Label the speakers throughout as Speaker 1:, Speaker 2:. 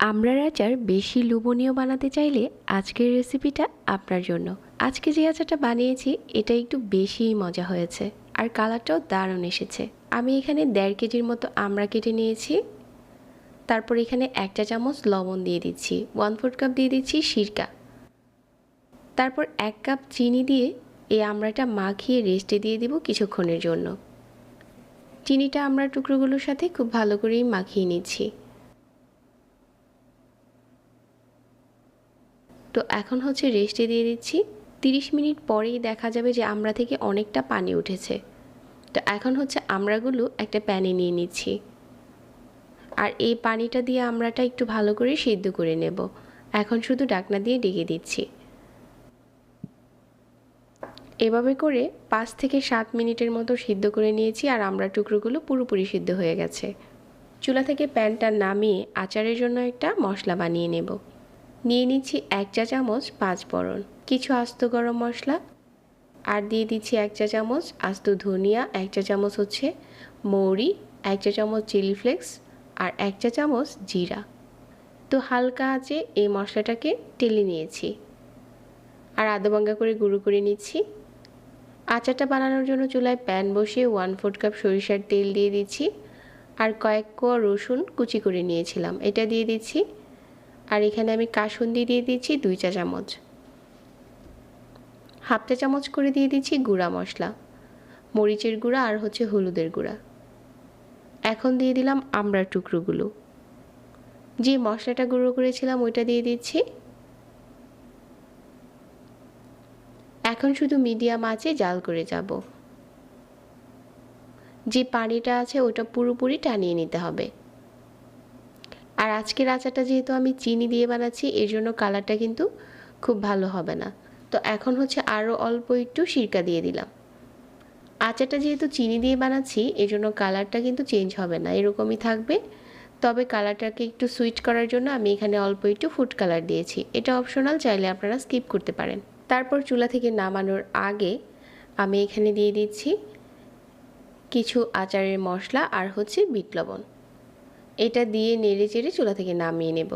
Speaker 1: আমড়ার আচার বেশি লোভনীয় বানাতে চাইলে আজকের রেসিপিটা আপনার জন্য। আজকে যে আচারটা বানিয়েছি এটা একটু বেশিই মজা হয়েছে আর কালারটাও দারুণ এসেছে। আমি এখানে 1.5 কেজির মতো আমড়া কেটে নিয়েছি। তারপর এখানে 1 চা চামচ লবণ দিয়ে দিচ্ছি, 1/4 কাপ দিয়ে দিচ্ছি সিরকা, তারপর 1 কাপ চিনি দিয়ে এই আমড়াটা মাখিয়ে রেস্টে দিয়ে দিব কিছুক্ষণের জন্য। চিনিটা আমড়ার টুকরোগুলোর সাথে খুব ভালো করেই মাখিয়ে নিচ্ছি। তো এখন হচ্ছে রেস্টে দিয়ে দিচ্ছি। 30 মিনিট পরেই দেখা যাবে যে আমড়া থেকে অনেকটা পানি উঠেছে। তো এখন হচ্ছে আমড়াগুলো একটা প্যানে নিয়ে নিচ্ছি আর এই পানিটা দিয়ে আমড়াটা একটু ভালো করে সিদ্ধ করে নেব। এখন শুধু ঢাকনা দিয়ে ঢেকে দিচ্ছি। এভাবে করে 5 থেকে 7 মিনিটের মতো সিদ্ধ করে নিয়েছি আর আমড়ার টুকরোগুলো পুরোপুরি সিদ্ধ হয়ে গেছে। চুলা থেকে প্যানটা নামিয়ে আচারের জন্য একটা মশলা বানিয়ে নেব। নিয়ে নিচ্ছি 1 চা চামচ 5 ফোড়ন, কিছু আস্ত গরম মশলা, আর দিয়ে দিচ্ছি 1 চা চামচ আস্ত ধনিয়া, 1 চা চামচ হচ্ছে মৌরি, 1 চা চামচ চিলি ফ্লেক্স আর 1 চা চামচ জিরা। তো হালকা আঁচে এই মশলাটাকে টেলে নিয়েছি আর আধা করে গুঁড়ো করে নিচ্ছি। আচারটা বানানোর জন্য চুলায় প্যান বসিয়ে 1/4 কাপ সরিষার তেল দিয়ে দিচ্ছি আর কয়েক কোয়া রসুন কুচি করে নিয়েছিলাম এটা দিয়ে দিচ্ছি। আর এখানে আমি কাসুন্দি দিয়ে দিচ্ছি 2 চা চামচ, হাফ চা চামচ করে দিয়ে দিচ্ছি গুঁড়া মশলা, মরিচের গুঁড়া আর হচ্ছে হলুদের গুঁড়া। এখন দিয়ে দিলাম আমড়ার টুকরোগুলো, যে মশলাটা গুঁড়ো করেছিলাম ওইটা দিয়ে দিচ্ছি। এখন শুধু মিডিয়াম আঁচে জাল করে যাব। যে পানিটা আছে ওটা পুরোপুরি টানিয়ে নিতে হবে। আর আজকের আচারটা যেহেতু আমি চিনি দিয়ে বানাচ্ছি এর জন্য কালারটা কিন্তু খুব ভালো হবে না। তো এখন হচ্ছে আরও অল্প একটু সিরকা দিয়ে দিলাম। আচারটা যেহেতু চিনি দিয়ে বানাচ্ছি এর জন্য কালারটা কিন্তু চেঞ্জ হবে না, এরকমই থাকবে। তবে কালারটাকে একটু সুইট করার জন্য আমি এখানে অল্প একটু ফুড কালার দিয়েছি, এটা অপশনাল, চাইলে আপনারা স্কিপ করতে পারেন। তারপর চুলা থেকে নামানোর আগে আমি এখানে দিয়ে দিচ্ছি কিছু আচারের মশলা আর হচ্ছে বিট লবণ। এটা দিয়ে নেড়ে চেড়ে চুলা থেকে নামিয়ে নেব।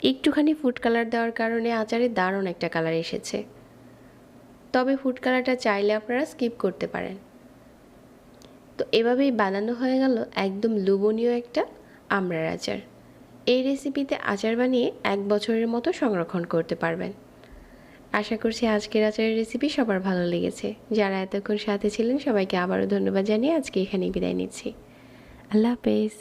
Speaker 1: একটুখানি ফুড কালার দেওয়ার কারণে আচারে দারুণ একটা কালার এসেছে। তবে ফুড কালারটা চাইলে আপনারা স্কিপ করতে পারেন। তো এভাবেই বানানো হয়ে গেল একদম লোভনীয় একটা আমড়ার আচার। এই রেসিপিতে আচার বানিয়ে 1 বছরের মতো সংরক্ষণ করতে পারবেন। আশা করছি আজকের আচারের রেসিপি সবার ভালো লেগেছে। যারা এতক্ষণ সাথে ছিলেন সবাইকে আবারও ধন্যবাদ জানিয়ে আজকে এখানেই বিদায় নিচ্ছি। আল্লাহ হাফেজ।